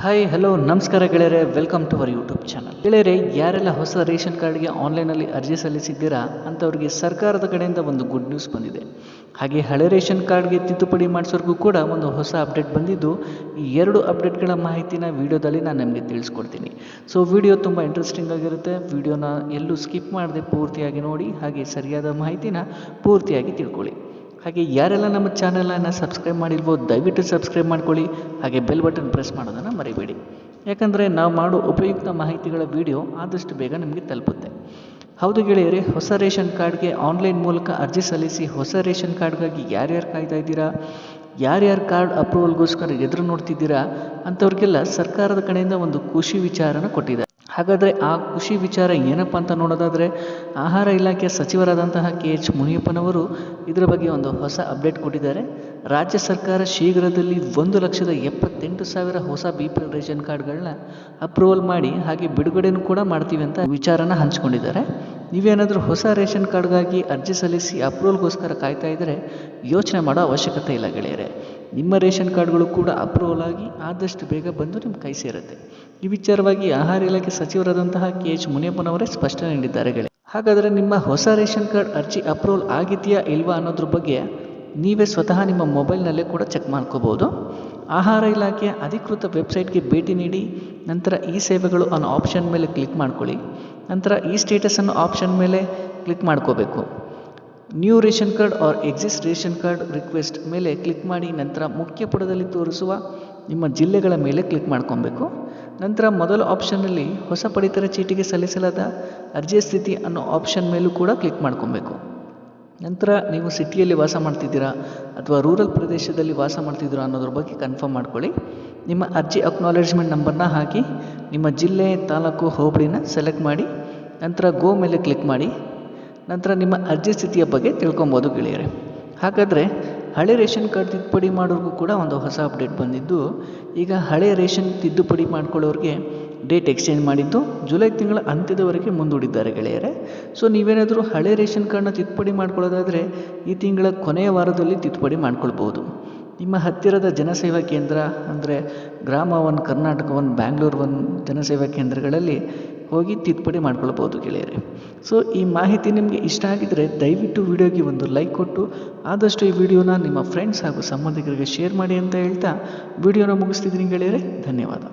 Hi hello ನಮಸ್ಕಾರ ಗೆಳೆಯರೆ, welcome to our YouTube channel. ಗೆಳೆಯರೆ, ಯಾರೆಲ್ಲ ಹೊಸ ರೇಷನ್ ಕಾರ್ಡ್ಗೆ ಆನ್ಲೈನಲ್ಲಿ ಅರ್ಜಿ ಸಲ್ಲಿಸಿದ್ದೀರಾ ಅಂಥವ್ರಿಗೆ ಸರ್ಕಾರದ ಕಡೆಯಿಂದ ಒಂದು ಗುಡ್ ನ್ಯೂಸ್ ಬಂದಿದೆ. ಹಾಗೆ ಹಳೆ ರೇಷನ್ ಕಾರ್ಡ್ಗೆ ತಿದ್ದುಪಡಿ ಮಾಡಿಸೋರ್ಗೂ ಕೂಡ ಒಂದು ಹೊಸ ಅಪ್ಡೇಟ್ ಬಂದಿದ್ದು, ಈ ಎರಡು ಅಪ್ಡೇಟ್ಗಳ ಮಾಹಿತಿನ ವಿಡಿಯೋದಲ್ಲಿ ನಾನು ನಿಮಗೆ ತಿಳಿಸ್ಕೊಡ್ತೀನಿ. ಸೊ ವಿಡಿಯೋ ತುಂಬ ಇಂಟ್ರೆಸ್ಟಿಂಗ್ ಆಗಿರುತ್ತೆ. ವಿಡಿಯೋನ ಎಲ್ಲೂ ಸ್ಕಿಪ್ ಮಾಡದೆ ಪೂರ್ತಿಯಾಗಿ ನೋಡಿ, ಹಾಗೆ ಸರಿಯಾದ ಮಾಹಿತಿನ ಪೂರ್ತಿಯಾಗಿ ತಿಳ್ಕೊಳ್ಳಿ. ಹಾಗೆ ಯಾರೆಲ್ಲ ನಮ್ಮ ಚಾನಲನ್ನು ಸಬ್ಸ್ಕ್ರೈಬ್ ಮಾಡಿಲ್ವೋ ದಯವಿಟ್ಟು ಸಬ್ಸ್ಕ್ರೈಬ್ ಮಾಡ್ಕೊಳ್ಳಿ. ಹಾಗೆ ಬೆಲ್ ಬಟನ್ ಪ್ರೆಸ್ ಮಾಡೋದನ್ನು ಮರಿಬೇಡಿ, ಯಾಕಂದರೆ ನಾವು ಮಾಡೋ ಉಪಯುಕ್ತ ಮಾಹಿತಿಗಳ ವಿಡಿಯೋ ಆದಷ್ಟು ಬೇಗ ನಿಮಗೆ ತಲುಪುತ್ತೆ. ಹೌದು ಗೆಳೆಯರೆ, ಹೊಸ ರೇಷನ್ ಕಾರ್ಡ್ಗೆ ಆನ್ಲೈನ್ ಮೂಲಕ ಅರ್ಜಿ ಸಲ್ಲಿಸಿ ಹೊಸ ರೇಷನ್ ಕಾರ್ಡ್ಗಾಗಿ ಯಾರ್ಯಾರು ಕಾಯ್ತಾ ಇದ್ದೀರಾ, ಯಾರ್ಯಾರು ಕಾರ್ಡ್ ಅಪ್ರೂವಲ್ಗೋಸ್ಕರ ಎದುರು ನೋಡ್ತಿದ್ದೀರಾ ಅಂಥವ್ರಿಗೆಲ್ಲ ಸರ್ಕಾರದ ಕಡೆಯಿಂದ ಒಂದು ಖುಷಿ ವಿಚಾರನ ಕೊಟ್ಟಿದೆ. ಹಾಗಾದರೆ ಆ ಖುಷಿ ವಿಚಾರ ಏನಪ್ಪ ಅಂತ ನೋಡೋದಾದರೆ, ಆಹಾರ ಇಲಾಖೆ ಸಚಿವರಾದಂತಹ KH ಮುನಿಯಪ್ಪನವರು ಇದರ ಬಗ್ಗೆ ಒಂದು ಹೊಸ ಅಪ್ಡೇಟ್ ಕೊಟ್ಟಿದ್ದಾರೆ. ರಾಜ್ಯ ಸರ್ಕಾರ ಶೀಘ್ರದಲ್ಲಿ 1,78,000 ಹೊಸ BPL ರೇಷನ್ ಕಾರ್ಡ್ಗಳನ್ನ ಅಪ್ರೂವಲ್ ಮಾಡಿ ಹಾಗೆ ಬಿಡುಗಡೆನೂ ಕೂಡ ಮಾಡ್ತೀವಿ ಅಂತ ವಿಚಾರನ ಹಂಚ್ಕೊಂಡಿದ್ದಾರೆ. ನೀವೇನಾದರೂ ಹೊಸ ರೇಷನ್ ಕಾರ್ಡ್ಗಾಗಿ ಅರ್ಜಿ ಸಲ್ಲಿಸಿ ಅಪ್ರೂವಲ್ಗೋಸ್ಕರ ಕಾಯ್ತಾ ಇದ್ದರೆ ಯೋಚನೆ ಮಾಡೋ ಅವಶ್ಯಕತೆ ಇಲ್ಲ ಗೆಳೆಯರೆ. ನಿಮ್ಮ ರೇಷನ್ ಕಾರ್ಡ್ಗಳು ಕೂಡ ಅಪ್ರೂವಲ್ ಆಗಿ ಆದಷ್ಟು ಬೇಗ ಬಂದು ನಿಮ್ಮ ಕೈ ಸೇರುತ್ತೆ. ಈ ವಿಚಾರವಾಗಿ ಆಹಾರ ಇಲಾಖೆ ಸಚಿವರಾದಂತಹ KH ಮುನಿಯಪ್ಪನವರೇ ಸ್ಪಷ್ಟನೆ ನೀಡಿದ್ದಾರೆ ಗೆಳೆಯ. ಹಾಗಾದರೆ ನಿಮ್ಮ ಹೊಸ ರೇಷನ್ ಕಾರ್ಡ್ ಅರ್ಜಿ ಅಪ್ರೂವಲ್ ಆಗಿದೆಯಾ ಇಲ್ವಾ ಅನ್ನೋದ್ರ ಬಗ್ಗೆ ನೀವೇ ಸ್ವತಃ ನಿಮ್ಮ ಮೊಬೈಲ್ನಲ್ಲೇ ಕೂಡ ಚೆಕ್ ಮಾಡ್ಕೋಬೋದು. ಆಹಾರ ಇಲಾಖೆಯ ಅಧಿಕೃತ ವೆಬ್ಸೈಟ್ಗೆ ಭೇಟಿ ನೀಡಿ ನಂತರ ಈ ಸೇವೆಗಳು ಅನ್ನೋ ಆಪ್ಷನ್ ಮೇಲೆ ಕ್ಲಿಕ್ ಮಾಡ್ಕೊಳ್ಳಿ. ನಂತರ ಈ ಸ್ಟೇಟಸ್ ಅನ್ನೋ ಆಪ್ಷನ್ ಮೇಲೆ ಕ್ಲಿಕ್ ಮಾಡ್ಕೋಬೇಕು. New ration card or exist ration card request ಮೇಲೆ ಕ್ಲಿಕ್ ಮಾಡಿ ನಂತರ ಮುಖ್ಯ ಪುಟದಲ್ಲಿ ತೋರಿಸುವ ನಿಮ್ಮ ಜಿಲ್ಲೆಗಳ ಮೇಲೆ ಕ್ಲಿಕ್ ಮಾಡ್ಕೊಬೇಕು. ನಂತರ ಮೊದಲ ಆಪ್ಷನ್ನಲ್ಲಿ ಹೊಸ ಪಡಿತರ ಚೀಟಿಗೆ ಸಲ್ಲಿಸಲಾದ ಅರ್ಜಿಯ ಸ್ಥಿತಿ ಅನ್ನೋ ಆಪ್ಷನ್ ಮೇಲೂ ಕೂಡ ಕ್ಲಿಕ್ ಮಾಡ್ಕೊಬೇಕು. ನಂತರ ನೀವು ಸಿಟಿಯಲ್ಲಿ ವಾಸ ಮಾಡ್ತಿದ್ದೀರಾ ಅಥವಾ ರೂರಲ್ ಪ್ರದೇಶದಲ್ಲಿ ವಾಸ ಮಾಡ್ತಿದ್ದೀರಾ ಅನ್ನೋದ್ರ ಬಗ್ಗೆ ಕನ್ಫರ್ಮ್ ಮಾಡ್ಕೊಳ್ಳಿ. ನಿಮ್ಮ ಅರ್ಜಿ ಅಕ್ನಾಲೇಜ್ಮೆಂಟ್ ನಂಬರ್ನ ಹಾಕಿ ನಿಮ್ಮ ಜಿಲ್ಲೆ, ತಾಲೂಕು, ಹೋಬಳಿನ ಸೆಲೆಕ್ಟ್ ಮಾಡಿ ನಂತರ ಗೋ ಮೇಲೆ ಕ್ಲಿಕ್ ಮಾಡಿ ನಂತರ ನಿಮ್ಮ ಅರ್ಜಿ ಸ್ಥಿತಿಯ ಬಗ್ಗೆ ತಿಳ್ಕೊಬೋದು ಗೆಳೆಯರೆ. ಹಾಗಾದರೆ ಹಳೆ ರೇಷನ್ ಕಾರ್ಡ್ ತಿದ್ದುಪಡಿ ಮಾಡೋರಿಗೂ ಕೂಡ ಒಂದು ಹೊಸ ಅಪ್ಡೇಟ್ ಬಂದಿದ್ದು, ಈಗ ಹಳೆ ರೇಷನ್ ತಿದ್ದುಪಡಿ ಮಾಡ್ಕೊಳ್ಳೋರಿಗೆ ಡೇಟ್ ಎಕ್ಸ್ಚೇಂಜ್ ಮಾಡಿದ್ದು ಜುಲೈ ತಿಂಗಳ ಅಂತ್ಯದವರೆಗೆ ಮುಂದೂಡಿದ್ದಾರೆ ಗೆಳೆಯರೆ. ಸೊ ನೀವೇನಾದರೂ ಹಳೆ ರೇಷನ್ ಕಾರ್ಡ್ನ ತಿದ್ದುಪಡಿ ಮಾಡ್ಕೊಳ್ಳೋದಾದರೆ ಈ ತಿಂಗಳ ಕೊನೆಯ ವಾರದಲ್ಲಿ ತಿದ್ದುಪಡಿ ಮಾಡ್ಕೊಳ್ಬೋದು. ನಿಮ್ಮ ಹತ್ತಿರದ ಜನಸೇವಾ ಕೇಂದ್ರ ಅಂದರೆ ಗ್ರಾಮ 1, ಕರ್ನಾಟಕ 1, ಬ್ಯಾಂಗ್ಳೂರು 1 ಜನಸೇವಾ ಕೇಂದ್ರಗಳಲ್ಲಿ ಹೋಗಿ ತಿದ್ದುಪಡಿ ಮಾಡ್ಕೊಳ್ಬೋದು ಗೆಳೆಯರೆ. ಸೊ ಈ ಮಾಹಿತಿ ನಿಮಗೆ ಇಷ್ಟ ಆಗಿದ್ದರೆ ದಯವಿಟ್ಟು ವಿಡಿಯೋಗೆ ಒಂದು ಲೈಕ್ ಕೊಟ್ಟು ಆದಷ್ಟು ಈ ವಿಡಿಯೋನ ನಿಮ್ಮ ಫ್ರೆಂಡ್ಸ್ ಹಾಗೂ ಸಂಬಂಧಿಕರಿಗೆ ಶೇರ್ ಮಾಡಿ ಅಂತ ಹೇಳ್ತಾ ವಿಡಿಯೋನ ಮುಗಿಸ್ತಿದ್ದೀನಿ ಗೆಳೆಯರೆ. ಧನ್ಯವಾದ.